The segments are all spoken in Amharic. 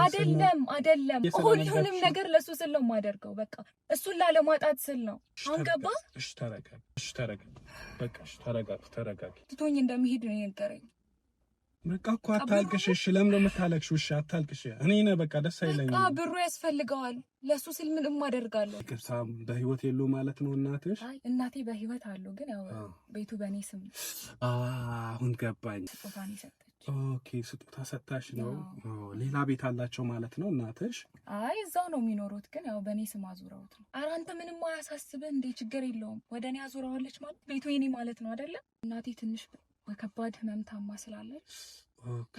አይደለም ሁሉንም ነገር ለሱ ስል ነው የማደርገው በቃ እሱን ላለማጣት ስል ነው አሁን ገባ እሺ ተረጋጋ በቃ እሺ ተረጋጋ ትቶኝ እንደሚሄድ ነው የነገረኝ በቃ እኮ አታልቅሽ እሺ ለምን ነው የምታለቅሽው እሺ አታልቅሽ እኔ ነኝ በቃ ደስ አይለኝም በቃ ብሩ ያስፈልገዋል ለሱ ስል ምንም አደርጋለሁ ከሳም በህይወት የለው ማለት ነው እናትሽ አይ እናቴ በህይወት አለው ግን ያው ቤቱ በእኔ ስም አሁን ገባኝ ስጦታን ይሰጠች ኦኬ ስጦታ ሰጣሽ ነው ሌላ ቤት አላቸው ማለት ነው እናትሽ አይ እዛው ነው የሚኖሩት ግን ያው በእኔ ስም አዙረውት ነው ኧረ አንተ ምንም አያሳስብህ እንዴ ችግር የለውም ወደኔ አዙረዋለች ማለት ቤቱ የኔ ማለት ነው አይደለ እናቴ ትንሽ በከባድ ህመም ታማ ስላለች ኦኬ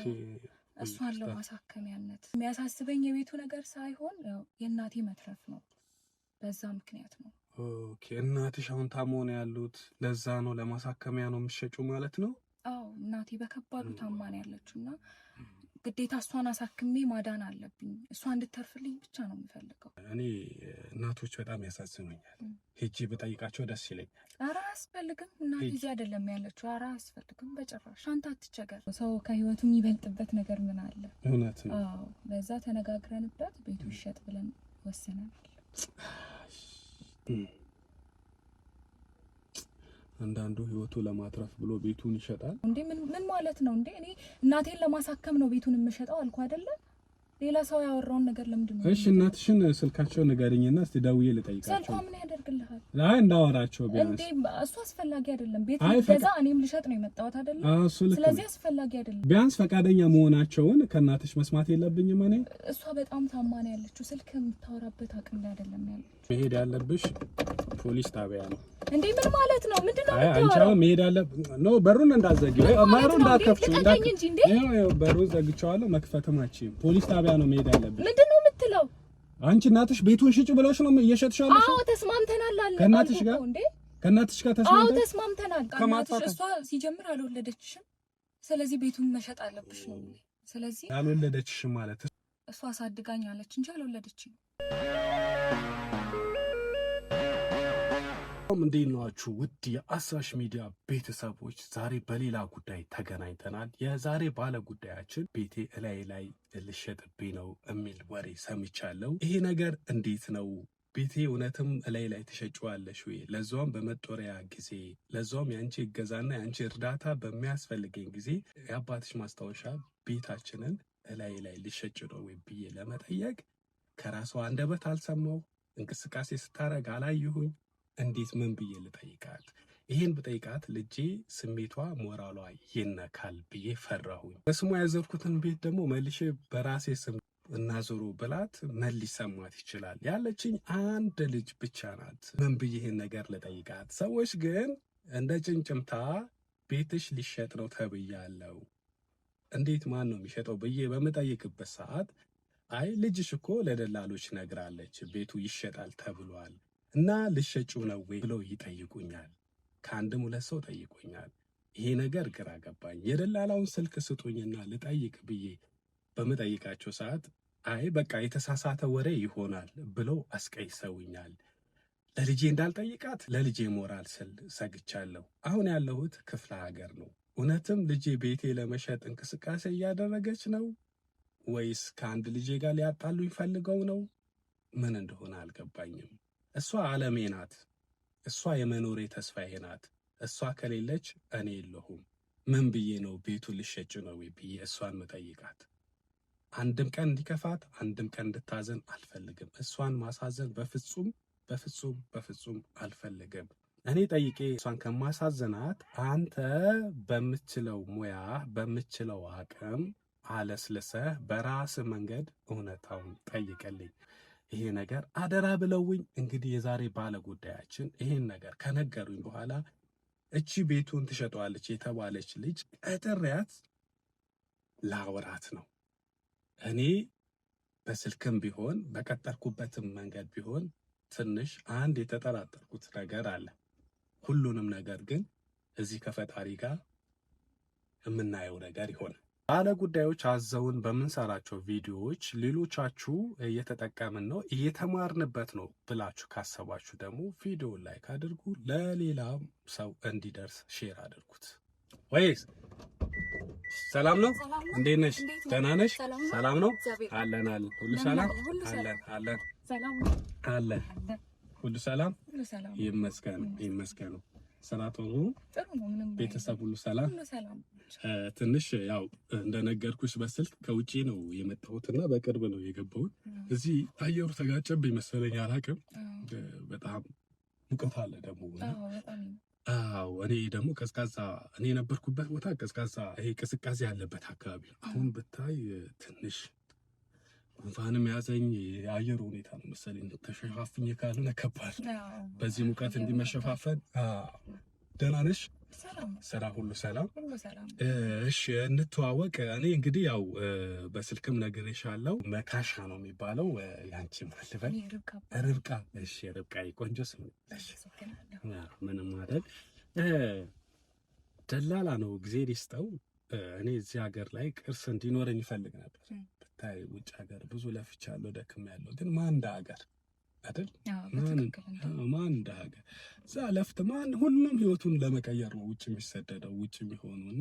እሷን ለማሳከሚያነት የሚያሳስበኝ የቤቱ ነገር ሳይሆን ያው የእናቴ መትረፍ ነው በዛ ምክንያት ነው ኦኬ እናትሽ አሁን ታሞ ነው ያሉት ለዛ ነው ለማሳከሚያ ነው የምትሸጪው ማለት ነው አዎ እናቴ በከባዱ ታማ ነው ያለችውና ግዴታ እሷን አሳክሜ ማዳን አለብኝ እሷ እንድትተርፍልኝ ብቻ ነው የምፈልገው እኔ እናቶች በጣም ያሳዝኑኛል ሄጂ በጠይቃቸው ደስ ይለኛል ኧረ አያስፈልግም እናቴ እዚህ አይደለም ያለችው ኧረ አያስፈልግም በጭራሽ አንተ አትቸገር ሰው ከህይወቱ የሚበልጥበት ነገር ምን አለ እውነት ነው አዎ ለዛ ተነጋግረንበት ቤቱ ይሸጥ ብለን ወሰነናል አንዳንዱ ህይወቱ ለማትረፍ ብሎ ቤቱን ይሸጣል እንዴ ምን ማለት ነው እንዴ እኔ እናቴን ለማሳከም ነው ቤቱን የምሸጠው አልኩ አይደለ ሌላ ሰው ያወራውን ነገር ለምንድን ነው እሺ እናትሽን ስልካቸው ንገሪኝና እስቲ ደውዬ ልጠይቃቸው ስልኳ ምን ያደርግልሃል አይ እንዳወራቸው ቢያንስ እንዴ እሱ አስፈላጊ አይደለም ቤት ገዛ እኔም ልሸጥ ነው የመጣሁት አይደለ ስለዚህ አስፈላጊ አይደለም ቢያንስ ፈቃደኛ መሆናቸውን ከእናትሽ መስማት የለብኝም እኔ እሷ በጣም ታማኝ ያለችው ስልክ የምታወራበት አቅም ላይ አይደለም ያለችው መሄድ ያለብሽ ፖሊስ ጣቢያ ነው እንዴ ምን ማለት ነው ምንድነው አይ አንቺው መሄድ ያለ ነው በሩን እንዳዘጊው ማሩን እንዳከፍቹ ነው በሩን ዘግቻለሁ መክፈትም አትችይም ፖሊስ ጣቢያ ነው መሄድ ያለብሽ ምንድነው የምትለው አንቺ እናትሽ ቤቱን ሽጭ ብለሽ ነው እየሸጥሻለሽ አዎ ተስማምተናል አለ ከእናትሽ ጋር ተስማምተናል አዎ ተስማምተናል እናትሽ እሷ ሲጀምር አልወለደችሽም ስለዚህ ቤቱን መሸጥ አለብሽ ነው ስለዚህ አልወለደችሽም ማለት እሷ አሳድጋኝ አለች እንጂ አልወለደችም እንዴት ናችሁ ውድ የአሳሽ ሚዲያ ቤተሰቦች ዛሬ በሌላ ጉዳይ ተገናኝተናል የዛሬ ባለ ጉዳያችን ቤቴ ላይ ልሸጥብኝ ነው የሚል ወሬ ሰምቻለሁ ይሄ ነገር እንዴት ነው ቤቴ እውነትም ላይ ተሸጪዋለሽ ወይ ለዛውም በመጦሪያ ጊዜ ለዛውም ያንቺ እገዛና ያንቺ እርዳታ በሚያስፈልገኝ ጊዜ የአባትሽ ማስታወሻ ቤታችንን ላይ ልሸጭ ነው ወይ ብዬ ለመጠየቅ ከራሷ አንደበት አልሰማው እንቅስቃሴ ስታረግ አላየሁኝ እንዴት ምን ብዬ ልጠይቃት ይሄን ብጠይቃት ልጄ ስሜቷ ሞራሏ ይነካል ብዬ ፈራሁኝ በስሙ ያዘርኩትን ቤት ደግሞ መልሼ በራሴ ስም እናዞሩ ብላት ምን ሊሰማት ይችላል ያለችኝ አንድ ልጅ ብቻ ናት ምን ብዬ ይሄን ነገር ልጠይቃት ሰዎች ግን እንደ ጭንጭምታ ቤትሽ ሊሸጥ ነው ተብያለሁ እንዴት ማን ነው የሚሸጠው ብዬ በመጠየቅበት ሰዓት አይ ልጅሽ እኮ ለደላሎች ነግራለች ቤቱ ይሸጣል ተብሏል እና ልሸጪው ነው ወይ ብለው ይጠይቁኛል ከአንድም ሁለት ሰው ጠይቁኛል ይሄ ነገር ግራ ገባኝ የደላላውን ስልክ ስጡኝና ልጠይቅ ብዬ በመጠይቃቸው ሰዓት አይ በቃ የተሳሳተ ወሬ ይሆናል ብለው አስቀይሰውኛል ለልጄ እንዳልጠይቃት ለልጄ ሞራል ስል ሰግቻለሁ አሁን ያለሁት ክፍለ ሀገር ነው እውነትም ልጄ ቤቴ ለመሸጥ እንቅስቃሴ እያደረገች ነው ወይስ ከአንድ ልጄ ጋር ሊያጣሉኝ ፈልገው ነው ምን እንደሆነ አልገባኝም እሷ ዓለሜ ናት እሷ የመኖሬ ተስፋዬ ናት እሷ ከሌለች እኔ የለሁም ምን ብዬ ነው ቤቱ ልሸጭ ነው ብዬ እሷን መጠይቃት አንድም ቀን እንዲከፋት አንድም ቀን እንድታዘን አልፈልግም እሷን ማሳዘን በፍጹም አልፈልግም እኔ ጠይቄ እሷን ከማሳዘናት አንተ በምትችለው ሙያ በምትችለው አቅም አለስልሰህ በራስ መንገድ እውነታውን ጠይቀልኝ ይሄ ነገር አደራ ብለውኝ እንግዲህ የዛሬ ባለ ጉዳያችን ይሄን ነገር ከነገሩኝ በኋላ እቺ ቤቱን ትሸጠዋለች የተባለች ልጅ ቀጥሬያት ላወራት ነው እኔ በስልክም ቢሆን በቀጠርኩበትም መንገድ ቢሆን ትንሽ አንድ የተጠራጠርኩት ነገር አለ ሁሉንም ነገር ግን እዚህ ከፈጣሪ ጋር የምናየው ነገር ይሆናል ባለ ጉዳዮች አዘውን በመንሰራቸው ቪዲዮዎች ሌሎቻችሁ እየተጠቀምን ነው እየተማርንበት ነው ብላችሁ ካሰባችሁ ደግሞ ቪዲዮውን ላይክ አድርጉ ለሌላም ሰው እንዲደርስ ሼር አድርጉት ወይስ ሰላም ነው? እንዴት ነሽ? ደህና ነሽ? ሰላም ነው? አለን አለን። ሁሉ ሰላም አለን አለን አለን። ሁሉ ሰላም ይመስገን ይመስገን። ስራ ጥሩ ነው? ቤተሰብ ሁሉ ሰላም? ትንሽ ያው እንደነገርኩሽ በስልክ ከውጪ ነው የመጣሁትና በቅርብ ነው የገባሁት። እዚህ አየሩ ተጋጨብኝ መሰለኝ አላውቅም። በጣም ሙቀት አለ ደግሞ። አዎ እኔ ደግሞ ቀዝቃዛ እኔ የነበርኩበት ቦታ ቀዝቃዛ ይሄ ቅዝቃዜ ያለበት አካባቢ ነው። አሁን ብታይ ትንሽ ጉንፋንም ያዘኝ የአየሩ ሁኔታ ነው መሰለኝ። ተሸፋፍኝ ካልሆነ ከባድ በዚህ ሙቀት እንዲመሸፋፈን። ደህና ነሽ? ስራ ሁሉ ሰላም? እሺ እንተዋወቅ። እኔ እንግዲህ ያው በስልክም ነግሬሻለሁ። መካሻ ነው የሚባለው። ያንቺ ማልበል ርብቃ። እሺ ርብቃ ቆንጆ ስም ነሽ። ምንም አይደል። ደላላ ነው ጊዜ ሊስጠው። እኔ እዚህ ሀገር ላይ ቅርስ እንዲኖረኝ ይፈልግ ነበር። ብታይ ውጭ ሀገር ብዙ ለፍቻለሁ፣ ደክሜያለሁ። ግን ማን እንደ ሀገር አይደል? ማን እንደ ሀገር እዛ ለፍት ማን ሁሉም ህይወቱን ለመቀየር ነው ውጭ የሚሰደደው ውጭ የሚሆኑና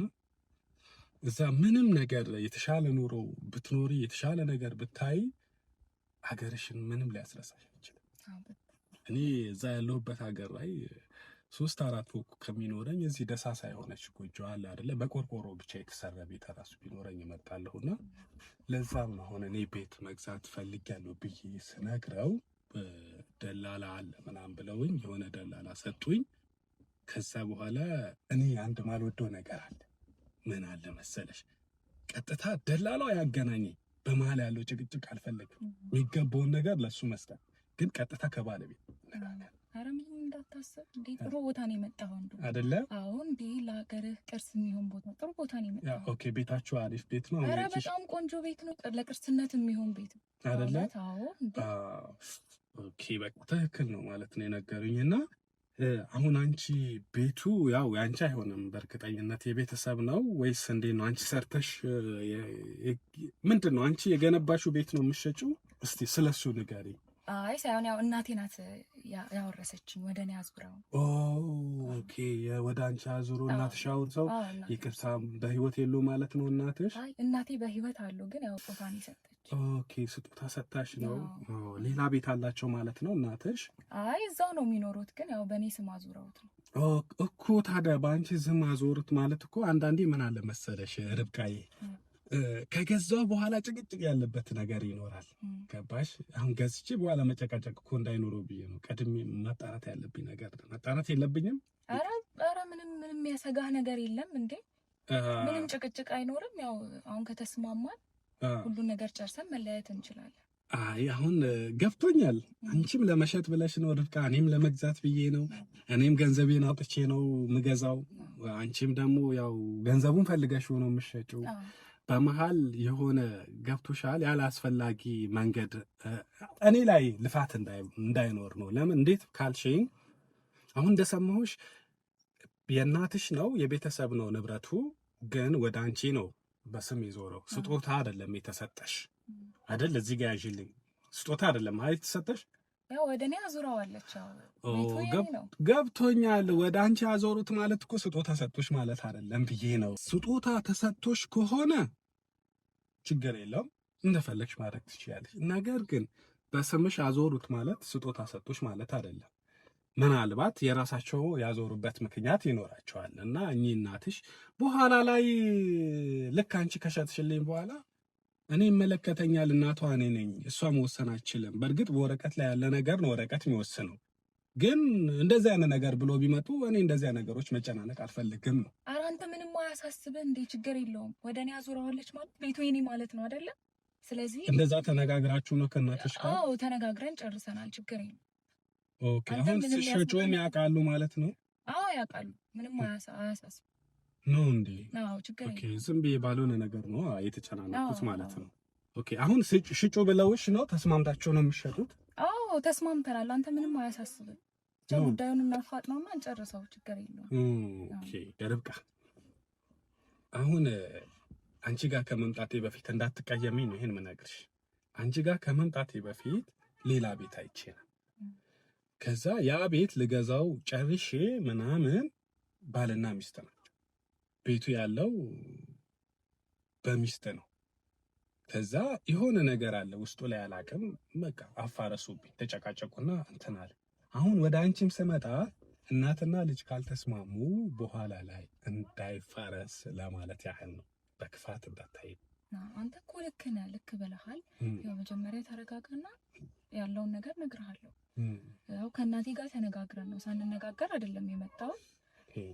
እዛ ምንም ነገር የተሻለ ኑሮ ብትኖሪ የተሻለ ነገር ብታይ ሀገርሽን ምንም ሊያስረሳሽ አይችልም። እኔ እዛ ያለሁበት ሀገር ላይ 3-4 ፎቅ ከሚኖረኝ እዚህ ደሳሳ የሆነች ጎጆ አለ አይደለ? በቆርቆሮ ብቻ የተሰራ ቤት ራሱ ቢኖረኝ እመርጣለሁና ለዛም አሁን እኔ ቤት መግዛት ፈልጊያለሁ ብዬ ስነግረው ደላላ አለ ምናምን ብለውኝ የሆነ ደላላ ሰጡኝ። ከዛ በኋላ እኔ አንድ ማልወደው ነገር አለ። ምን አለ መሰለሽ? ቀጥታ ደላላው ያገናኘኝ። በመሀል ያለው ጭቅጭቅ አልፈለግም። የሚገባውን ነገር ለሱ መስጠት፣ ግን ቀጥታ ከባለቤት ነገር። ኧረ ምንም እንዳታስብ እንዴ፣ ጥሩ ቦታ ነው የመጣኸው አይደለ? አዎ እንዴ፣ ለሀገርህ ቅርስ የሚሆን ቦታ ጥሩ ቦታ ነው የመጣኸው። ኦኬ፣ ቤታችሁ አሪፍ ቤት ነው? ኧረ በጣም ቆንጆ ቤት ነው፣ ለቅርስነት የሚሆን ቤት አይደለ? አዎ እንዴ። ኦኬ በቃ ትክክል ነው ማለት ነው የነገሩኝ። እና አሁን አንቺ ቤቱ ያው ያንቺ አይሆንም በእርግጠኝነት የቤተሰብ ነው ወይስ እንዴት ነው? አንቺ ሰርተሽ ምንድን ነው አንቺ የገነባሽው ቤት ነው የምትሸጪው? እስቲ ስለሱ ንገሪኝ። አይ ሳይሆን ያው እናቴ ናት ያወረሰችኝ ወደ እኔ አዙራው። ኦኬ ወደ አንቺ አዙሮ እናትሽ አውርሰው። ይቅርታ በህይወት የሉ ማለት ነው እናትሽ? አይ እናቴ በህይወት አሉ፣ ግን ያው ስጦታን ይሰጠች። ኦኬ ስጦታ ሰጣሽ ነው። ሌላ ቤት አላቸው ማለት ነው እናትሽ? አይ እዛው ነው የሚኖሩት፣ ግን ያው በእኔ ስም አዙረውት ነው እኮ። ታዲያ በአንቺ ስም አዞሩት ማለት እኮ አንዳንዴ ምን አለ መሰለሽ ርብቃዬ፣ ከገዛው በኋላ ጭቅጭቅ ያለበት ነገር ይኖራል። ገባሽ? አሁን ገዝቼ በኋላ መጨቃጨቅ እኮ እንዳይኖረው ብዬ ነው ቀድሜ ማጣራት ያለብኝ ነገር። ማጣራት የለብኝም? ኧረ ምንም የሚያሰጋህ ነገር የለም እንዴ። ምንም ጭቅጭቅ አይኖርም። ያው አሁን ከተስማማን ሁሉን ነገር ጨርሰን መለያየት እንችላለን። አይ አሁን ገብቶኛል። አንቺም ለመሸጥ ብለሽ ነው ርብቃ፣ እኔም ለመግዛት ብዬ ነው። እኔም ገንዘቤን አውጥቼ ነው ምገዛው፣ አንቺም ደግሞ ያው ገንዘቡን ፈልገሽ ነው የምትሸጪው። በመሀል የሆነ ገብቶሻል ያለ አስፈላጊ መንገድ እኔ ላይ ልፋት እንዳይኖር ነው። ለምን እንዴት ካልሽኝ አሁን እንደሰማሁሽ የእናትሽ ነው የቤተሰብ ነው ንብረቱ፣ ግን ወደ አንቺ ነው በስም ይዞረው። ስጦታ አይደለም የተሰጠሽ አይደል? እዚህ ጋር ያዥልኝ። ስጦታ አይደለም አይ የተሰጠሽ፣ ያው ወደ እኔ አዙራዋለች። ገብቶኛል። ወደ አንቺ አዞሩት ማለት እኮ ስጦታ ሰጥቶሽ ማለት አይደለም ብዬ ነው። ስጦታ ተሰጥቶሽ ከሆነ ችግር የለውም እንደፈለግሽ ማድረግ ትችያለሽ። ነገር ግን በስምሽ አዞሩት ማለት ስጦታ ሰጥቶሽ ማለት አይደለም። ምናልባት የራሳቸው ያዞሩበት ምክንያት ይኖራቸዋል እና እኚህ እናትሽ በኋላ ላይ ልክ አንቺ ከሸጥሽልኝ በኋላ እኔ ይመለከተኛል እናቷ እኔ ነኝ፣ እሷ መወሰን አትችልም። በእርግጥ በወረቀት ላይ ያለ ነገር ነው ወረቀት የሚወስነው፣ ግን እንደዚህ አይነት ነገር ብሎ ቢመጡ እኔ እንደዚህ ነገሮች መጨናነቅ አልፈልግም ነው። ኧረ አንተ ምንም አያሳስብህ እንዴ፣ ችግር የለውም። ወደ እኔ አዙራዋለች ማለት ቤቱ የኔ ማለት ነው አይደለ? ስለዚህ እንደዛ ተነጋግራችሁ ነው ከእናትሽ ጋር? አዎ ተነጋግረን ጨርሰናል። ችግር የለም። ኦኬ አሁን ሲሸጩም ያውቃሉ ማለት ነው? አዎ ያውቃሉ። ምንም አያሳስብ ነው እንዴ? አዎ ችግር የለም። ኦኬ ዝም ብዬ ባልሆነ ነገር ነው የተጨናነኩት ማለት ነው። ኦኬ አሁን ሽጩ ብለውሽ ነው ተስማምታችሁ ነው የሚሸጡት? አዎ ተስማምተናል። አንተ ምንም አያሳስብም። ብቻ ጉዳዩን እናፋጥነውና እንጨርሰው። ችግር የለውም። ኦኬ ርብቃ፣ አሁን አንቺ ጋር ከመምጣቴ በፊት እንዳትቀየሚኝ ነው ይሄን የምነግርሽ። አንቺ ጋር ከመምጣቴ በፊት ሌላ ቤት አይቼ ነው። ከዛ ያ ቤት ልገዛው ጨርሼ ምናምን ባልና ሚስት ናቸው። ቤቱ ያለው በሚስት ነው። ከዛ የሆነ ነገር አለ ውስጡ ላይ አላቅም። በቃ አፋረሱብኝ፣ ተጨቃጨቁና እንትን አለ። አሁን ወደ አንቺም ስመጣ እናትና ልጅ ካልተስማሙ በኋላ ላይ እንዳይፋረስ ለማለት ያህል ነው። በክፋት እንዳታይ። አንተ እኮ ልክ ነህ፣ ልክ ብለሃል። ያው መጀመሪያ ተረጋጋና ያለውን ነገር እነግርሃለሁ። ያው ከእናቴ ጋር ተነጋግረን ነው፣ ሳንነጋገር አይደለም የመጣው።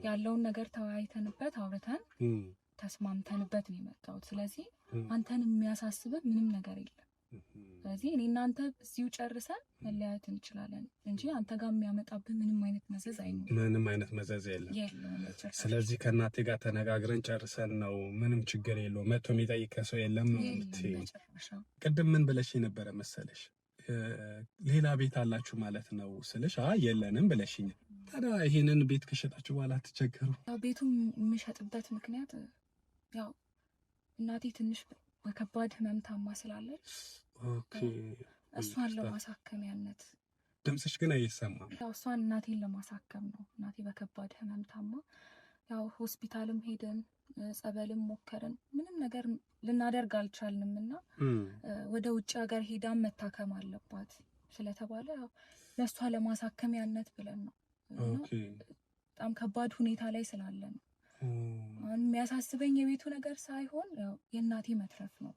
ያለውን ነገር ተወያይተንበት አውርተን ተስማምተንበት ነው የመጣሁት። ስለዚህ አንተን የሚያሳስብህ ምንም ነገር የለም። ስለዚህ እኔ እናንተ እዚሁ ጨርሰን መለያየት እንችላለን እንጂ አንተ ጋር የሚያመጣብህ ምንም አይነት መዘዝ አይኖርም። ምንም አይነት መዘዝ የለም። ስለዚህ ከእናቴ ጋር ተነጋግረን ጨርሰን ነው፣ ምንም ችግር የለውም። መጥቶ የሚጠይቅ ሰው የለም ነው የምትይኝ። ቅድም ምን ብለሽ የነበረ መሰለሽ? ሌላ ቤት አላችሁ ማለት ነው ስልሽ፣ የለንም ብለሽኝ። ታዲያ ይሄንን ቤት ከሸጣችሁ በኋላ አትቸገሩ? ቤቱን የምሸጥበት ምክንያት ያው እናቴ ትንሽ በከባድ ህመም ታማ ስላለች እሷን ለማሳከሚያነት። ድምፅሽ ግን አይሰማም። ያው እሷን እናቴን ለማሳከም ነው። እናቴ በከባድ ህመም ታማ ያው ሆስፒታልም ሄደን ጸበልም ሞከርን፣ ምንም ነገር ልናደርግ አልቻልንም እና ወደ ውጭ ሀገር ሄዳን መታከም አለባት ስለተባለ ያው ለእሷ ለማሳከሚያነት ብለን ነው። በጣም ከባድ ሁኔታ ላይ ስላለ ነው። አሁን የሚያሳስበኝ የቤቱ ነገር ሳይሆን ያው የእናቴ መትረፍ ነው።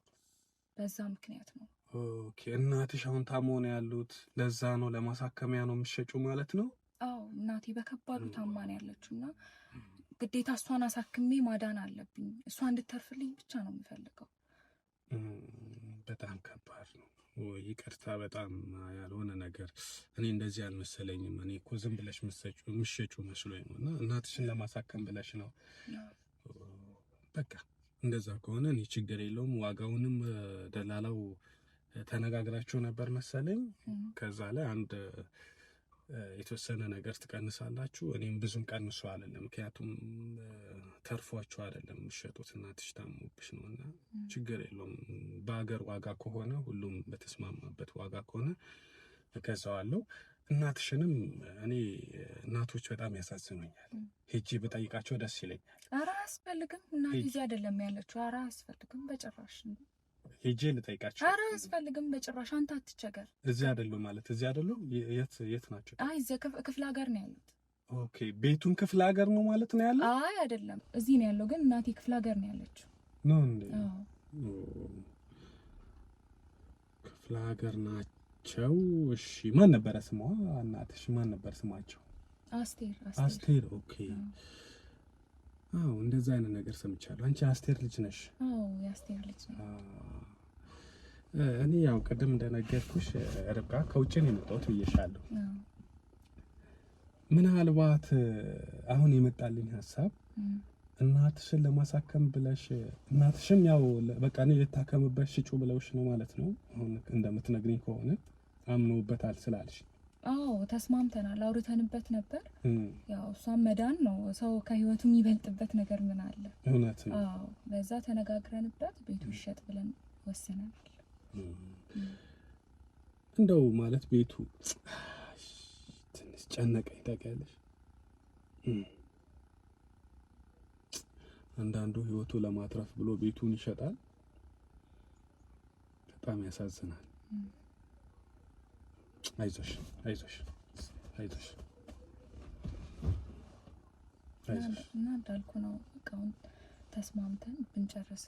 በዛ ምክንያት ነው። ኦኬ። እናትሽ አሁን ታሞ ነው ያሉት፣ ለዛ ነው ለማሳከሚያ ነው የምትሸጪው ማለት ነው? አዎ፣ እናቴ በከባዱ ታማ ነው ያለችው እና ግዴታ እሷን አሳክሜ ማዳን አለብኝ። እሷ እንድተርፍልኝ ብቻ ነው የምፈልገው። በጣም ከባድ ነው። ይቅርታ፣ በጣም ያልሆነ ነገር። እኔ እንደዚህ አልመሰለኝም። እኔ እኮ ዝም ብለሽ ምሸጩ መስሎኝ ነው። እና እናትሽን ለማሳከም ብለሽ ነው። በቃ እንደዛ ከሆነ እኔ ችግር የለውም። ዋጋውንም ደላላው ተነጋግራችሁ ነበር መሰለኝ። ከዛ ላይ አንድ የተወሰነ ነገር ትቀንሳላችሁ። እኔም ብዙም ቀንሶ አይደለም፣ ምክንያቱም ተርፏችሁ አይደለም የምትሸጡት፣ እናትሽ ታሞብሽ ነው። እና ችግር የለውም። በሀገር ዋጋ ከሆነ ሁሉም በተስማማበት ዋጋ ከሆነ እገዛዋለሁ። እናትሽንም እኔ እናቶች በጣም ያሳዝኑኛል። ሄጄ በጠይቃቸው ደስ ይለኛል። ኧረ አያስፈልግም፣ እናቴ እዚህ አይደለም ያለችው። ኧረ አያስፈልግም በጭራሽ። ሄጄ ልጠይቃቸው። ኧረ አያስፈልግም በጭራሽ። አንተ አትቸገር። እዚህ አይደሉም ማለት እዚህ አይደሉም። የት ናቸው? አይ እዚህ ክፍለ ሀገር ነው ያሉት። ኦኬ፣ ቤቱን ክፍለ ሀገር ነው ማለት ነው ያለው? አይ አይደለም፣ እዚህ ነው ያለው፣ ግን እናቴ ክፍለ ሀገር ነው ያለችው። ነው እንዴ? ክፍለ ሀገር ናቸው። እሺ፣ ማን ነበረ ስሟ? እናትሽ ማን ነበር ስማቸው? አስቴር። ኦኬ። አዎ፣ እንደዛ አይነት ነገር ሰምቻለሁ። አንቺ አስቴር ልጅ ነሽ? አዎ፣ የአስቴር ልጅ ነኝ። እኔ ያው ቅድም እንደነገርኩሽ ርብቃ ከውጭ ነው የመጣሁት ብዬሻለሁ። ምናልባት አሁን የመጣልኝ ሀሳብ እናትሽን ለማሳከም ብለሽ፣ እናትሽም ያው በቃ እኔ ልታከምበት ሽጩ ብለውሽ ነው ማለት ነው። አሁን እንደምትነግሪኝ ከሆነ አምነውበታል ስላልሽ። አዎ ተስማምተናል፣ አውርተንበት ነበር። ያው እሷም መዳን ነው፣ ሰው ከህይወቱ የሚበልጥበት ነገር ምን አለ? እውነት ነው። አዎ በዛ ተነጋግረንበት ቤቱ ይሸጥ ብለን ወሰነናል። እንደው ማለት ቤቱ ትንሽ ጨነቀኝ ታውቂያለሽ። አንዳንዱ ህይወቱ ለማትረፍ ብሎ ቤቱን ይሸጣል። በጣም ያሳዝናል። አይዞሽ እና እንዳልኩ ነው። በቃውን ተስማምተን ብንጨርስ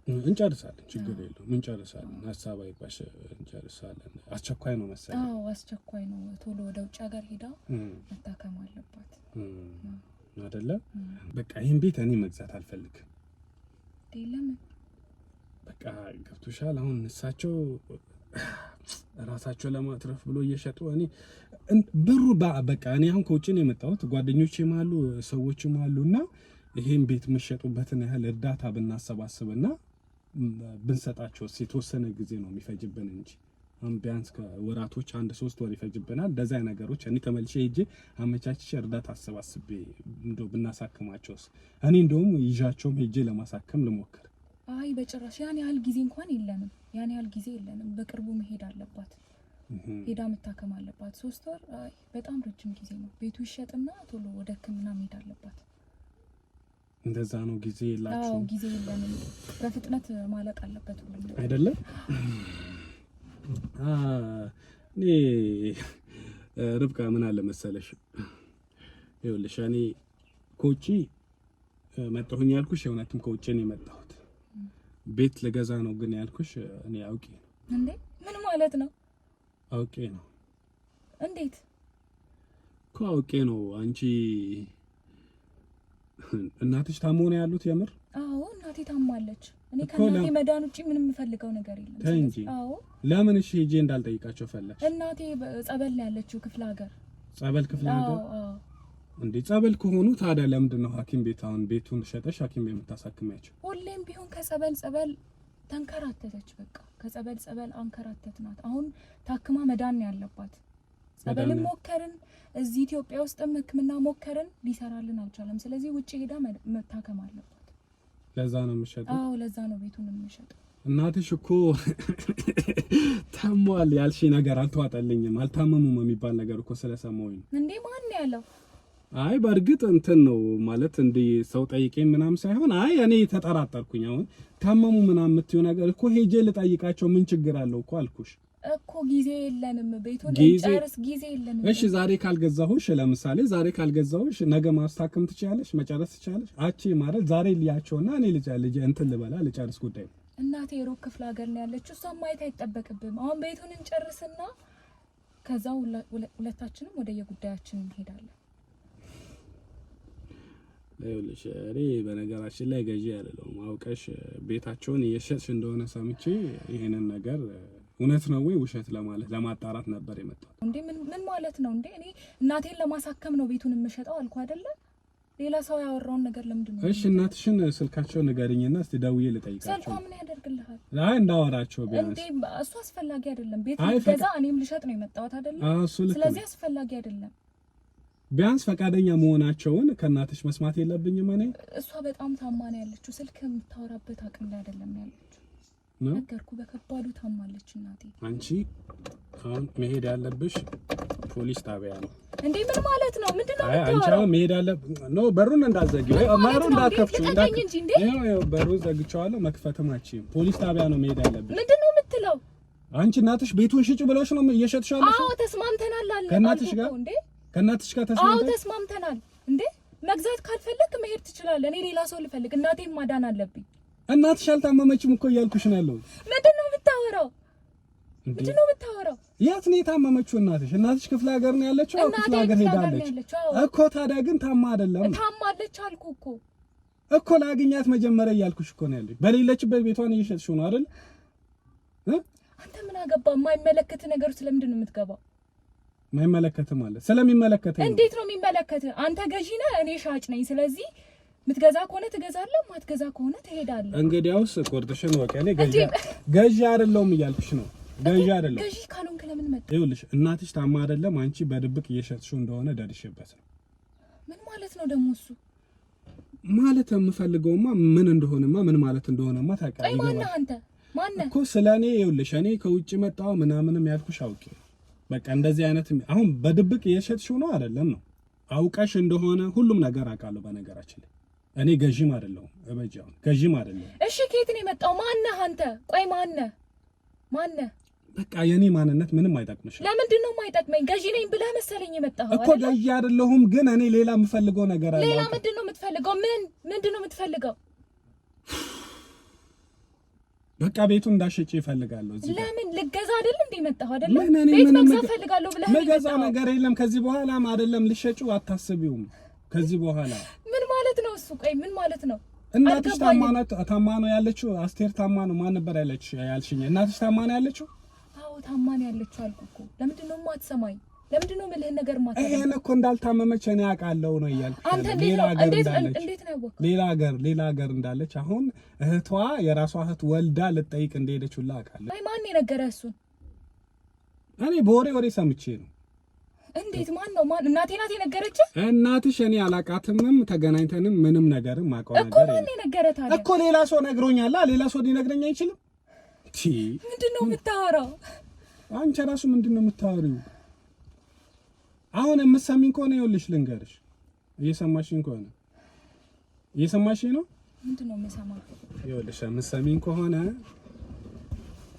እንጨርሳለን። ችግር የለውም፣ እንጨርሳለን። ሀሳብ አይባሽ፣ እንጨርሳለን። አስቸኳይ ነው መሰለኝ። አዎ አስቸኳይ ነው። ቶሎ ወደ ውጭ ሀገር ሄዳ መታከም አለባት አይደለ? በቃ ይሄን ቤት እኔ መግዛት አልፈልግም። ለምን? በቃ ገብቶሻል። አሁን እሳቸው ራሳቸው ለማትረፍ ብሎ እየሸጡ እኔ ብሩ በቃ እኔ አሁን ከውጭ ነው የመጣሁት። ጓደኞቼም አሉ ሰዎችም አሉና ይሄን ቤት የምትሸጡበትን ያህል እርዳታ ብናሰባስብና ብንሰጣቸው የተወሰነ ጊዜ ነው የሚፈጅብን እንጂ ቢያንስ ከወራቶች 1-3 ወር ይፈጅብናል። እንደዛ ነገሮች እኔ ተመልሼ ሄጄ አመቻችቼ እርዳታ አሰባስቤ እንደው ብናሳክማቸውስ? እኔ እንደውም ይዣቸውም ሄጄ ለማሳከም ልሞክር። አይ በጭራሽ ያን ያህል ጊዜ እንኳን የለንም። በቅርቡ መሄድ አለባት፣ ሄዳ መታከም አለባት። 3 ወር በጣም ረጅም ጊዜ ነው። ቤቱ ይሸጥና ቶሎ ወደ ሕክምና መሄድ አለባት። እንደዛ ነው። ጊዜ የላችሁ? አዎ ጊዜ የለንም። በፍጥነት ማለቅ አለበት ሁሉ አይደለም። እኔ ርብቃ ምን አለ መሰለሽ፣ ይኸውልሽ እኔ ከውጪ መጣሁኝ ያልኩሽ የእውነትም ከውጪ ነው የመጣሁት። ቤት ልገዛ ነው ግን ያልኩሽ እኔ አውቄ ነው። እንዴ ምን ማለት ነው? አውቄ ነው። እንዴት እኮ አውቄ ነው። አንቺ እናትሽ ታሞ ነው ያሉት? የምር? አዎ እናቴ ታማለች። እኔ ከእናቴ መዳን ውጪ ምንም የምፈልገው ነገር የለም እንጂ። አዎ ለምን እሺ ሄጄ እንዳልጠይቃቸው ፈለግሽ? እናቴ ጸበል ነው ያለችው ክፍለ ሀገር። ጸበል ክፍለ ሀገር? አዎ እንዴ ጸበል ከሆኑ ታዲያ ለምንድን ነው ሐኪም ቤት አሁን ቤቱን ሸጠሽ ሐኪም ቤት የምታሳክሚያቸው? ሁሌም ቢሆን ከጸበል ጸበል ተንከራተተች። በቃ ከጸበል ጸበል አንከራተትናት። አሁን ታክማ መዳን ያለባት። ጸበልን ሞከርን፣ እዚህ ኢትዮጵያ ውስጥም ሕክምና ሞከርን፣ ሊሰራልን አልቻለም። ስለዚህ ውጪ ሄዳ መታከም አለባት። ለዛ ነው የምትሸጠው? አዎ ለዛ ነው ቤቱን የምትሸጠው። እናትሽ እኮ ታሟል ያልሽ ነገር አልተዋጠልኝም። አልታመሙም የሚባል ነገር እኮ ስለሰማሁኝ። እንዴ ማን ያለው? አይ በእርግጥ እንትን ነው ማለት እንደ ሰው ጠይቄኝ ምናምን ሳይሆን አይ እኔ ተጠራጠርኩኝ። አሁን ታመሙ ምናምን የምትይው ነገር እኮ ሄጄ ልጠይቃቸው ምን ችግር አለው እኮ አልኩሽ እኮ። ጊዜ የለንም፣ ቤቱን ጨርስ፣ ጊዜ የለንም። እሺ ዛሬ ካልገዛሁሽ፣ ለምሳሌ ዛሬ ካልገዛሁሽ ነገ ማስታከም ትችያለሽ፣ መጨረስ ትችያለሽ። አቺ ማለት ዛሬ ልያቸውና እኔ ልጅ እንትን ልበላ ልጨርስ ጉዳይ። እናቴ ሩቅ ክፍለ ሀገር ነው ያለችው፣ እሷን ማየት አይጠበቅብም። አሁን ቤቱን እንጨርስና ከዛው ሁለታችንም ወደ የጉዳያችን እንሄዳለን። ይኸውልሽ እኔ በነገራችን ላይ ገዢ አይደለሁም። አውቀሽ ቤታቸውን እየሸጥሽ እንደሆነ ሰምቼ ይሄንን ነገር እውነት ነው ወይ ውሸት ለማጣራት ነበር የመጣው። እንዴ ምን ማለት ነው እንዴ? እኔ እናቴን ለማሳከም ነው ቤቱን የምሸጠው አልኩ አይደለ? ሌላ ሰው ያወራውን ነገር ለምንድን ነው? እሺ እናትሽን ስልካቸው ንገሪኝና እስቲ ደውዬ ልጠይቃቸው። ስልኳ ምን ያደርግልሃል? አይ እንዳወራቸው ቢያንስ። እንዴ እሱ አስፈላጊ አይደለም። ቤት ልገዛ እኔም ልሸጥ ነው የመጣሁት አይደለ? ስለዚህ አስፈላጊ አይደለም። ቢያንስ ፈቃደኛ መሆናቸውን ከእናትሽ መስማት የለብኝም እኔ? እሷ በጣም ታማ ነው ያለችው። ስልክ የምታወራበት አቅም ላይ አይደለም ያለችው። ነገርኩ፣ በከባዱ ታማለች እናቴ። አንቺ አሁን መሄድ ያለብሽ ፖሊስ ጣቢያ ነው። እንዴ ምን ማለት ነው? ምንድነው? አይ አንቺ አሁን መሄድ ያለብሽ ነው። በሩን እንዳትዘጊው፣ በሩን እንዳትከፍቺው። ይኸው በሩን ዘግቼዋለሁ፣ መክፈትም አትችይም። ፖሊስ ጣቢያ ነው መሄድ ያለብሽ። ምንድነው የምትለው? አንቺ እናትሽ ቤቱን ሽጭ ብለሽ ነው እየሸጥሽ ያለሽ? አዎ ተስማምተናል አለ ከእናትሽ ጋር እንዴ? ከእናትሽ ጋር አዎ ተስማምተናል። እንዴ መግዛት ካልፈለክ መሄድ ትችላለህ። እኔ ሌላ ሰው ልፈልግ፣ እናቴን ማዳን አለብኝ። እናትሽ አልታመመችም እኮ እያልኩሽ ነው ያለው። ምንድነው የምታወራው? ምንድነው የምታወራው? የት ነው የታመመችው እናትሽ? እናትሽ ክፍለ ሀገር ነው ያለችው? ክፍለ ሀገር ሄዳለች እኮ። ታዲያ ግን ታማ አይደለም? ታማለች አልኩ እኮ ላግኛት መጀመሪያ እያልኩሽ እኮ ነው ያለች። በሌለችበት ቤቷን እየሸጥሽው ነው አይደል? አንተ ምን አገባ? የማይመለከት ነገር ስለምንድን ነው የምትገባው? ማይመለከት ማለት ስለሚመለከት። እንዴት ነው የሚመለከት? አንተ ገዢ ነህ፣ እኔ ሻጭ ነኝ። ስለዚህ ምትገዛ ከሆነ ትገዛለህ፣ ማትገዛ ከሆነ ትሄዳለህ። እንግዲያውስ ቁርጥሽን ወቀኔ ገዢ አይደለሁም እያልኩሽ ነው። ገዢ አይደለም። ገዢ ካልሆንክ ለምን መጣ? ይኸውልሽ እናትሽ ታማ አይደለም፣ አንቺ በድብቅ እየሸጥሽው እንደሆነ ደርሼበት ነው። ምን ማለት ነው ደግሞ እሱ? ማለት የምፈልገውማ ምን እንደሆነማ ምን ማለት እንደሆነማ ታውቂያለሽ። አይ ማነህ አንተ? ማነህ እኮ ስለኔ? ይኸውልሽ እኔ ከውጭ መጣሁ ምናምንም ያልኩሽ አውቄ በቃ እንደዚህ አይነት አሁን በድብቅ እየሸጥሽው ነው አይደለም ነው። አውቀሽ እንደሆነ ሁሉም ነገር አውቃለሁ። በነገራችን ላይ እኔ ገዢም አይደለሁም፣ እበጃው ገዢም አይደለሁም። እሺ ከየት ነው የመጣው? ማነህ አንተ? ቆይ ማነህ? በቃ የኔ ማንነት ምንም አይጠቅምሽም። ለምንድን ነው የማይጠቅመኝ? ገዢ ነኝ ብለህ መሰለኝ የመጣው እኮ። ገዢ አይደለሁም፣ ግን እኔ ሌላ የምፈልገው ነገር አለ። ሌላ ምንድን ነው የምትፈልገው? ምንድን ነው የምትፈልገው? በቃ ቤቱን እንዳሸጪ ይፈልጋለሁ። እዚህ ለምን ልገዛ አይደል እንዴ መጣሁ አይደል? ቤት መግዛት ፈልጋለሁ ብለህ መገዛ ነገር የለም ከዚህ በኋላም አይደለም። ልሸጪው አታስቢውም ከዚህ በኋላ። ምን ማለት ነው እሱ? ቆይ ምን ማለት ነው? እናትሽ ታማ ነው ያለችው? አስቴር ታማ ነው። ማን ነበር ያልሽኝ? እናትሽ ታማ ነው ያለችው? አዎ ታማ ነው ያለችው አልኩ እኮ። ለምንድን ነው የማትሰማኝ? ለምንድን ነው የምልህን ነገር ማታ? ይሄን እኮ እንዳልታመመች እኔ አውቃለሁ ነው እያልኩ። አንተ እንዴት ነው ሌላ ሀገር እንዳለች አሁን እህቷ የራሷ እህት ወልዳ ልጠይቅ እንደሄደች ሁላ አውቃለሁ። አይ ማን የነገረህ እሱን? እኔ በወሬ ሰምቼ ነው። እንዴት? ማን ነው? እናቴ ናት የነገረች? እናትሽ እኔ አላውቃትምም፣ ተገናኝተንም ምንም ነገርም አውቀው ነገር እኮ። ማን የነገረህ ታዲያ? እኮ ሌላ ሰው ነግሮኛል። ሌላ ሰው ሊነግረኝ አይችልም። ምንድን ነው የምታወራው አንቺ? ራሱ ምንድን ነው የምታወሪው? አሁን የምትሰሚኝ ከሆነ ይኸውልሽ ልንገርሽ፣ እየሰማሽኝ ከሆነ እየሰማሽኝ ነው? ምንድነው የምሰማው? ይኸውልሽ የምትሰሚኝ ከሆነ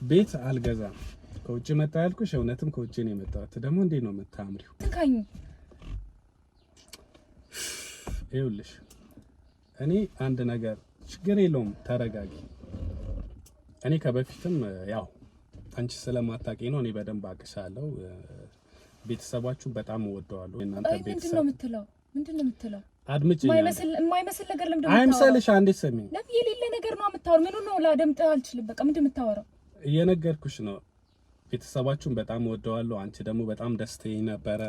ቤት አልገዛም ከውጭ መጣ ያልኩሽ እውነትም ከውጭ ነው የመጣሁት። ደግሞ እንዴት ነው የምታምሪው? ትንካኝ። ይኸውልሽ እኔ አንድ ነገር ችግር የለውም ተረጋጊ። እኔ ከበፊትም ያው አንቺ ስለማታውቂኝ ነው፣ እኔ በደንብ አቅሻለሁ። ቤተሰባችሁ በጣም እወደዋለሁ። እናንተ ቤተሰብ ምንድነው የምትለው? አድምጪኝ። የማይመስል ነገር ለምን ደምታው? አይምሰልሽ። አንዴ ሰሚኝ። ለምን የሌለ ነገር ነው የምታወራው? ምን ነው ላደምጥ አልችልም። በቃ ምንድነው የምታወራው? እየነገርኩሽ ነው። ቤተሰባችሁን በጣም እወደዋለሁ። አንቺ ደግሞ በጣም ደስተኛ ነበረ።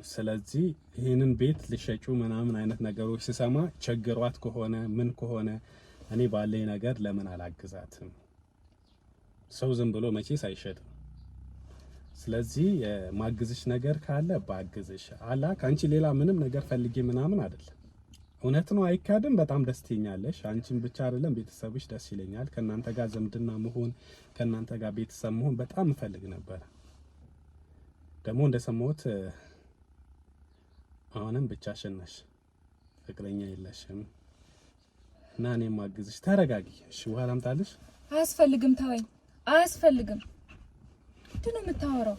ስለዚህ ይሄንን ቤት ልሸጩ ምናምን አይነት ነገሮች ስሰማ ቸግሯት ከሆነ ምን ከሆነ እኔ ባለኝ ነገር ለምን አላግዛትም? ሰው ዝም ብሎ መቼስ አይሸጥም። ስለዚህ ማግዝሽ ነገር ካለ ባግዝሽ አላ ካንቺ ሌላ ምንም ነገር ፈልጌ ምናምን አይደለም። እውነት ነው አይካድም። በጣም ደስተኛለሽ። አንቺን ብቻ አይደለም ቤተሰብሽ ደስ ይለኛል። ከናንተ ጋር ዘምድና መሆን ከናንተ ጋር ቤተሰብ መሆን በጣም እፈልግ ነበር። ደግሞ እንደሰማሁት አሁንም ብቻሽን ነሽ፣ ፍቅረኛ የለሽም እና እኔ ማግዝሽ። ተረጋጊ እሺ። ውሃ ላምጣልሽ? አያስፈልግም፣ ተወኝ። አያስፈልግም። ምንድነው የምታወራው?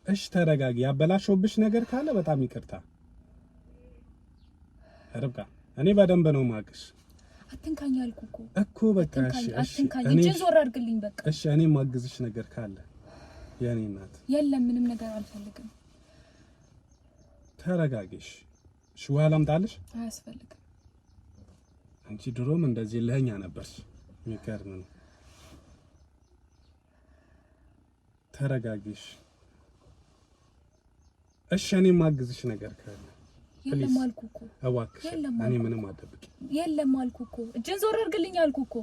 እሺ ተረጋጊ። ያበላሽውብሽ ነገር ካለ በጣም ይቅርታ ርብቃ። እኔ በደንብ ነው ማቅሽ። አትንካኝ አልኩ እኮ በቃ እሺ፣ አትንካኝ። እጄ ዞር አድርግልኝ በቃ እሺ። እኔ ማግዝሽ ነገር ካለ የኔ እናት። የለም ምንም ነገር አልፈልግም። ተረጋጊሽ። እሺ ውሃ ላምጣልሽ? አያስፈልግም። አንቺ ድሮም እንደዚህ ለኛ ነበርሽ። የሚገርም ነው። ተረጋጊሽ እሺ። እኔ ማግዝሽ ነገር ካለ የለም አልኩ እኮ እባክሽ። እኔ ምንም አደብቂ። የለም አልኩ እኮ እጄን ዞር አድርግልኝ አልኩ እኮ።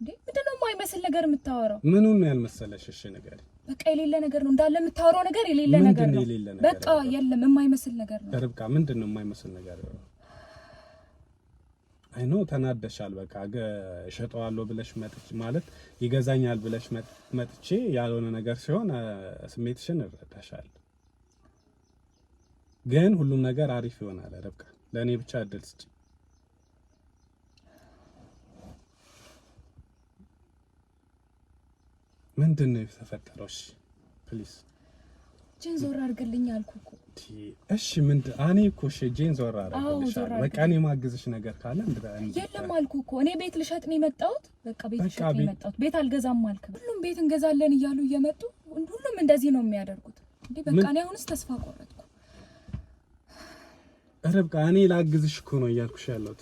እንዴ ምንድነው የማይመስል ነገር የምታወራው? ምኑን ነው ያልመሰለሽ? እሺ ነገር በቃ የሌለ ነገር ነው እንዳለ የምታወራው ነገር የሌለ ነገር ነው። በቃ የለም የማይመስል ነገር ነው። ርብቃ ምንድነው የማይመስል ነገር? አይ ኖ ተናደሻል። በቃ እሸጠዋለሁ ብለሽ መጥቼ ማለት ይገዛኛል ብለሽ መጥቼ ያልሆነ ነገር ሲሆን ስሜትሽን እረዳሻለሁ። ግን ሁሉም ነገር አሪፍ ይሆናል ርብቃ። ለእኔ ብቻ እድል ስጪ። ምንድነው የተፈጠረው? እሺ ፕሊዝ ጄን ዞር አድርግልኝ አልኩ እኮ። እሺ እኔ እኮ እሺ ጄን ዞር አድርግልሻለሁ። በቃ እኔ ማግዝሽ ነገር ካለ የለም አልኩ እኮ። እኔ ቤት ልሸጥ ነው የመጣሁት። በቃ ቤት ልሸጥ ነው የመጣሁት። ቤት አልገዛም አልክ። ሁሉም ቤት እንገዛለን እያሉ እየመጡ ሁሉም እንደዚህ ነው የሚያደርጉት። እንዴ በቃ እኔ አሁንስ ተስፋ ቆረጥኩ። ርብቃ እኔ ላግዝሽ እኮ ነው እያልኩሽ ያለሁት።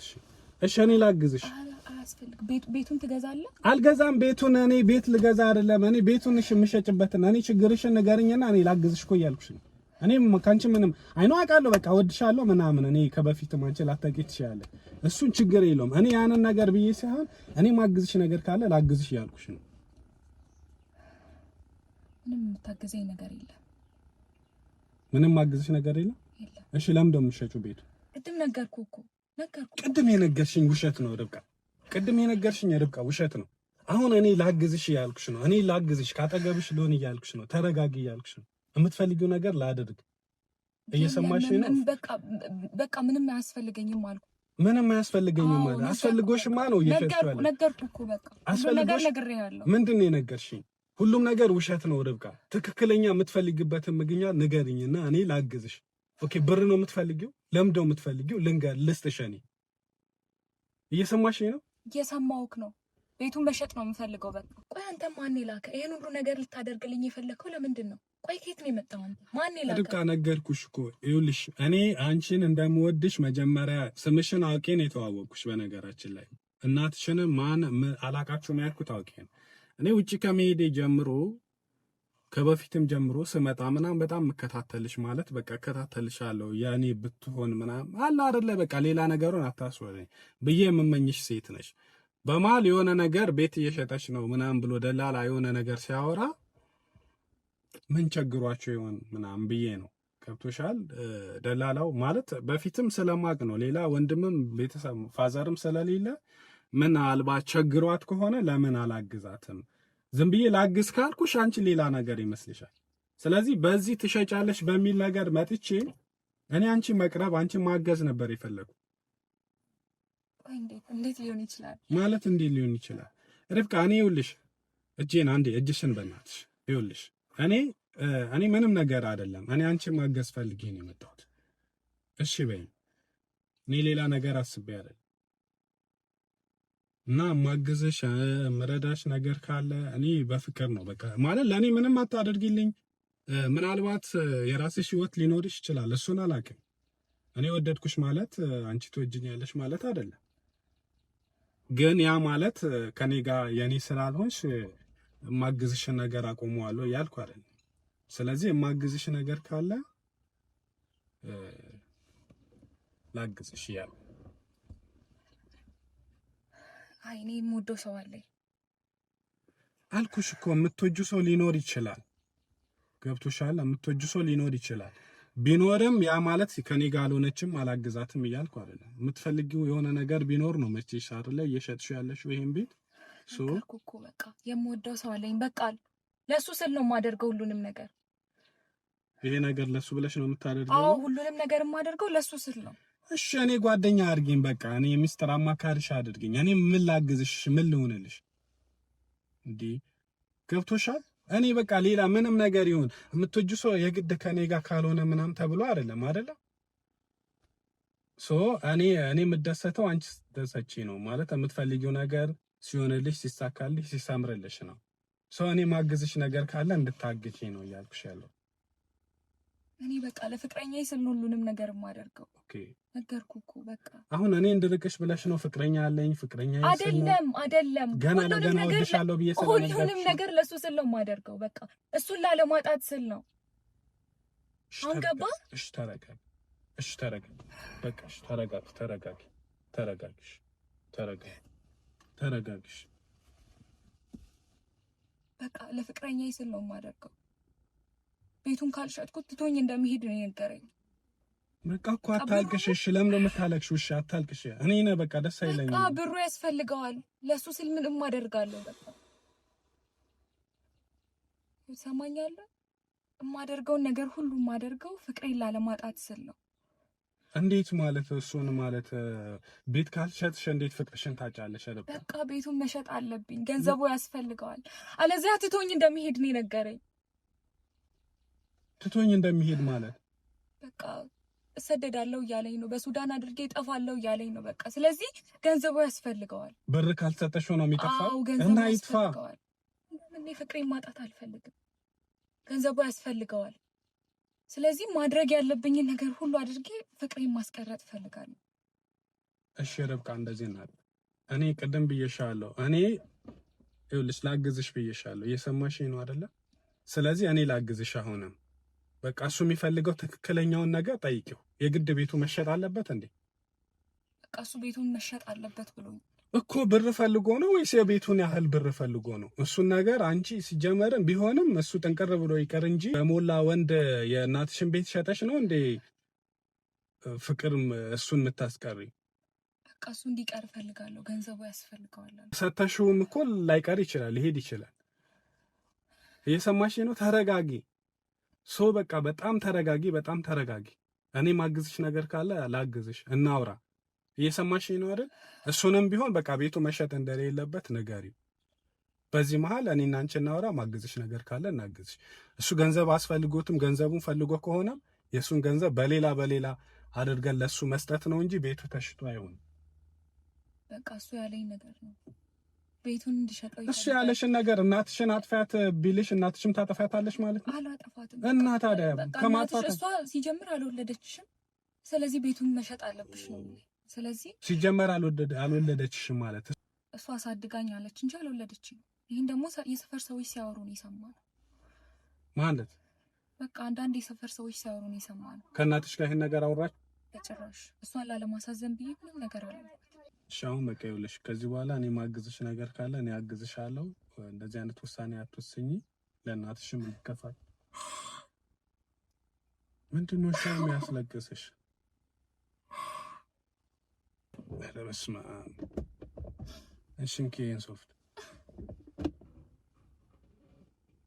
እሺ እኔ ላግዝሽ። አያስፈልግም። ቤቱን ትገዛለህ? አልገዛም ቤቱን። እኔ ቤት ልገዛ አይደለም። እኔ ቤቱን የምሸጭበትን እኔ ችግርሽን ንገሪኝና እኔ ላግዝሽ እኮ እያልኩሽ ነው። እኔም ካንቺ ምንም አይኖ አውቃለሁ። በቃ ወድሻለሁ ምናምን እኔ ከበፊትም አንቺ ላታውቂ ትችያለሽ። እሱን ችግር የለውም። እኔ ያንን ነገር ብዬ ሳይሆን እኔ ማግዝሽ ነገር ካለ ላግዝሽ እያልኩሽ ነው። ምንም የምታግዘኝ ነገር የለም። ምንም ማግዝሽ ነገር የለም? እሺ ለምን ደሞ የምትሸጪው ቤቱ? ቅድም ነገርኩህ እኮ ቅድም የነገርሽኝ ውሸት ነው ርብቃ። ቅድም የነገርሽኝ ርብቃ ውሸት ነው። አሁን እኔ ላግዝሽ እያልኩሽ ነው። እኔ ላግዝሽ ካጠገብሽ ልሆን እያልኩሽ ነው። ተረጋጊ እያልኩሽ ነው። የምትፈልጊው ነገር ላድርግ። እየሰማሽ ነው? በቃ ምንም አያስፈልገኝም አልኩ። ምንም አያስፈልገኝም ማለት አስፈልጎሽማ ነው እየሸጥሽ ያለው። ነገርኩህ እኮ በቃ ነገር ነግሬሃለሁ። ምንድን ነው የነገርሽኝ? ሁሉም ነገር ውሸት ነው ርብቃ። ትክክለኛ የምትፈልጊበትን ምግኛ ንገሪኝና እኔ ላግዝሽ። ኦኬ ብር ነው የምትፈልጊው? ለምንድን ነው የምትፈልጊው? ልስጥሽ። እኔ እየሰማሽኝ ነው? እየሰማሁህ ነው። ቤቱን መሸጥ ነው የምፈልገው። በቃ ቆይ አንተ ማን ይላከ? ይሄን ሁሉ ነገር ልታደርግልኝ የፈለከው ለምንድን ነው? ቆይ ከየት ነው የመጣው? አንተ ማን ይላከ? ርብቃ ነገርኩሽ እኮ ይኸውልሽ፣ እኔ አንቺን እንደምወድሽ መጀመሪያ ስምሽን አውቄ ነው የተዋወቅኩሽ። በነገራችን ላይ እናትሽን ማን አላቃችሁም ያልኩት አውቄ ነው። እኔ ውጪ ከመሄዴ ጀምሮ ከበፊትም ጀምሮ ስመጣ ምናምን በጣም መከታተልሽ ማለት በቃ እከታተልሻለሁ። ያኔ ብትሆን ምናምን አለ አይደለ በቃ ሌላ ነገሩን አታስወለኝ ብዬ የምመኝሽ ሴት ነሽ። በመሀል የሆነ ነገር ቤት እየሸጠች ነው ምናምን ብሎ ደላላ የሆነ ነገር ሲያወራ ምን ቸግሯቸው ይሆን ምናምን ብዬ ነው። ገብቶሻል? ደላላው ማለት በፊትም ስለማቅ ነው። ሌላ ወንድምም ቤተሰብ ፋዘርም ስለሌለ ምን አልባት ቸግሯት ከሆነ ለምን አላግዛትም? ዝም ብዬ ላግዝ ካልኩሽ አንቺ ሌላ ነገር ይመስልሻል። ስለዚህ በዚህ ትሸጫለሽ በሚል ነገር መጥቼ እኔ አንቺ መቅረብ አንቺ ማገዝ ነበር የፈለኩ። እንዴት ሊሆን ይችላል ማለት እንዴት ሊሆን ይችላል? ርብቃ እኔ ይኸውልሽ እጄን አንዴ እጅሽን በእናትሽ ይኸውልሽ እኔ ምንም ነገር አይደለም። እኔ አንቺ ማገዝ ፈልጌ ነው የመጣሁት። እሺ በይኝ። እኔ ሌላ ነገር አስቤ አይደለም እና ማገዝሽ መረዳሽ ነገር ካለ እኔ በፍቅር ነው በቃ። ማለት ለእኔ ምንም አታደርጊልኝ። ምናልባት የራስሽ ህይወት ሊኖርሽ ይችላል፣ እሱን አላውቅም። እኔ ወደድኩሽ ማለት አንቺ ትወጂኛለሽ ማለት አይደለም። ግን ያ ማለት ከኔ ጋር የኔ ስላልሆንሽ የማግዝሽን ነገር አቆመዋለሁ እያልኩ አይደለም። ስለዚህ የማግዝሽ ነገር ካለ ላግዝሽ እያልኩ። አይ እኔ የምወደው ሰው አለኝ አልኩሽ እኮ። የምትወጂው ሰው ሊኖር ይችላል፣ ገብቶሻል? የምትወጂው ሰው ሊኖር ይችላል። ቢኖርም ያ ማለት ከኔ ጋር አልሆነችም አላግዛትም እያልኩ አይደለም። የምትፈልጊው የሆነ ነገር ቢኖር ነው መቼሽ አይደለ እየሸጥሽው ያለሽው ይሄን ቤት። እኮ በቃ የምወደው ሰው አለኝ። በቃ ለሱ ስል ነው የማደርገው ሁሉንም ነገር። ይሄ ነገር ለሱ ብለሽ ነው የምታደርገው? አዎ ሁሉንም ነገር የማደርገው ለሱ ስል ነው። እሺ እኔ ጓደኛ አድርጊኝ፣ በቃ እኔ ሚስጥር አማካሪሽ አድርጊኝ። እኔ ምን ላግዝሽ? ምን ልሆንልሽ? እንዴ ገብቶሻል? እኔ በቃ ሌላ ምንም ነገር ይሁን የምትወጂው ሰው የግድ ከኔ ጋር ካልሆነ ምናምን ተብሎ አይደለም እኔ የምደሰተው አንቺ ስትደሰቺ ነው። ማለት የምትፈልጊው ነገር ሲሆንልሽ፣ ሲሳካልሽ፣ ሲሳምርልሽ ነው። እኔ ማግዝሽ ነገር ካለ እንድታግጪ ነው እያልኩሽ ያለው። እኔ በቃ ለፍቅረኛዬ ስል ሁሉንም ነገር የማደርገው። ኦኬ ነገርኩህ እኮ በቃ። አሁን እኔ እንድርቅሽ ብለሽ ነው? ፍቅረኛ አለኝ ፍቅረኛዬ አይደለም ገና ለገና ወድሻለሁ ብዬ ስለነገርኩሽ ሁሉንም ነገር ለሱ ስል ነው የማደርገው። በቃ እሱን ላለማጣት ስል ነው። አሁን ገባ? እሺ ተረጋጊ። እሺ ተረጋጊ። በቃ እሺ ተረጋጊ። በቃ ለፍቅረኛዬ ስል ነው የማደርገው። ቤቱን ካልሸጥኩት ትቶኝ እንደሚሄድ ነው የነገረኝ። በቃ እኮ አታልቅሽ። እሺ ለምን ነው የምታለቅሽው? እሺ አታልቅሽ። እኔ ነኝ በቃ ደስ አይለኝም። በቃ ብሩ ያስፈልገዋል። ለሱ ስል ምንም አደርጋለሁ። በቃ ትሰማኛለህ? የማደርገውን ነገር ሁሉ የማደርገው ፍቅሬን ላለማጣት ስል ነው። እንዴት ማለት? እሱን ማለት ቤት ካልሸጥሽ እንዴት ፍቅርሽን ታጫለሽ? በቃ ቤቱን መሸጥ አለብኝ። ገንዘቡ ያስፈልገዋል። አለዚያ ትቶኝ እንደሚሄድ ነው የነገረኝ። ትቶኝ እንደሚሄድ ማለት በቃ እሰደዳለሁ እያለኝ ነው። በሱዳን አድርጌ እጠፋለሁ እያለኝ ነው። በቃ ስለዚህ ገንዘቡ ያስፈልገዋል። ብር ካልሰጠሽው ነው የሚጠፋው እና ይጥፋ። እኔ ፍቅሬን ማጣት አልፈልግም። ገንዘቡ ያስፈልገዋል። ስለዚህ ማድረግ ያለብኝን ነገር ሁሉ አድርጌ ፍቅሬን ማስቀረጥ እፈልጋለሁ። እሺ ርብቃ እንደዚህ እናድርግ። እኔ ቅድም ብዬሻለሁ። እኔ ይኸውልሽ ላግዝሽ ብዬሻለሁ። እየሰማሽኝ ነው አይደለ? ስለዚህ እኔ ላግዝሽ አሁንም በቃ እሱ የሚፈልገው ትክክለኛውን ነገር ጠይቂው። የግድ ቤቱ መሸጥ አለበት እንዴ? በቃ እሱ ቤቱን መሸጥ አለበት ብሎ እኮ ብር ፈልጎ ነው ወይስ የቤቱን ያህል ብር ፈልጎ ነው? እሱን ነገር አንቺ ሲጀመርም ቢሆንም እሱ ጥንቅር ብሎ ይቀር እንጂ በሞላ ወንድ የእናትሽን ቤት ሸጠሽ ነው እንዴ ፍቅርም እሱን የምታስቀሪ? በቃ እሱ እንዲቀር ፈልጋለሁ። ገንዘቡ ያስፈልገዋል። ሰተሽውም እኮ ላይቀር ይችላል፣ ሊሄድ ይችላል። እየሰማሽ ነው? ተረጋጊ። በቃ በጣም ተረጋጊ። እኔ ማግዝሽ ነገር ካለ ላግዝሽ፣ እናውራ። እየሰማሽኝ ነው አይደል? እሱንም ቢሆን በቃ ቤቱ መሸጥ እንደሌለበት ንገሪው። በዚህ መሀል እኔና አንቺ እናውራ። ማግዝሽ ነገር ካለ እናግዝሽ። እሱ ገንዘብ አስፈልጎትም ገንዘቡን ፈልጎ ከሆነም የእሱን ገንዘብ በሌላ አድርገን ለሱ መስጠት ነው እንጂ ቤቱ ተሽጦ አይሆንም። በቃ እሱ ያለኝ ነገር ነው። ቤቱን እንዲሸጠው እሱ ያለሽን ነገር እናትሽን አጥፋት ቢልሽ እናትሽም ታጠፋታለሽ ማለት ነው? አላጠፋትም። እና ታዲያ ከማጥፋት እሷ ሲጀምር አልወለደችሽም። ስለዚህ ቤቱን መሸጥ አለብሽ ነው። ስለዚህ ሲጀመር አልወለደችሽም ማለት እሷ አሳድጋኝ አለች እንጂ አልወለደችም። ይሄን ደግሞ የሰፈር ሰዎች ሲያወሩ ነው የሰማነው። ማለት በቃ አንዳንድ የሰፈር ሰዎች ሲያወሩ ነው የሰማነው። ከእናትሽ ጋር ይሄን ነገር አወራች? በጭራሽ። እሷን ላለማሳዘን ብዬ ምንም ነገር አለ። እሺ አሁን በቃ ይኸውልሽ፣ ከዚህ በኋላ እኔ ማግዝሽ ነገር ካለ እኔ አግዝሻለሁ። እንደዚህ አይነት ውሳኔ አትወስኚ። ለእናትሽም ይከፋል። ምንድነው ሻም ያስለቅስሽ? በስመ አብ። እሺ እንኪን ሶፍት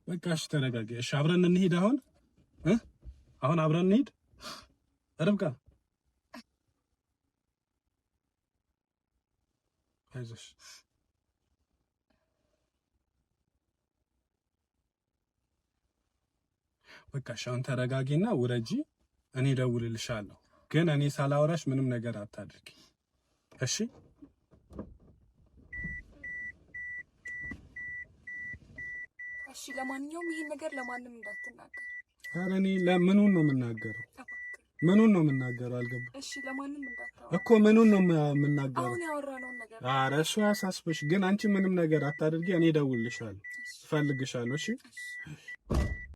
በቃ እሺ ተረጋጊ። እሺ አብረን እንሂድ። አሁን አብረን እንሂድ። ርብቃ አይዞሽ። በቃ አሁን ተረጋጊና ውረጂ። እኔ እደውልልሻለሁ፣ ግን እኔ ሳላወራሽ ምንም ነገር አታድርጊ እሺ? እሺ። ለማንኛውም ይሄን ነገር ለማንም እንዳትናገር። ኧረ እኔ ለምኑን ነው የምናገረው? ምኑን ነው የምናገረው? አልገባም። እሺ ለማንም እንዳታወራ እኮ ምኑን ነው የምናገረው? አሁን ያወራነውን ነገር። ኧረ እሱ ያሳስበሽ፣ ግን አንቺ ምንም ነገር አታድርጊ። እኔ እደውልልሻለሁ፣ እፈልግሻለሁ። እሺ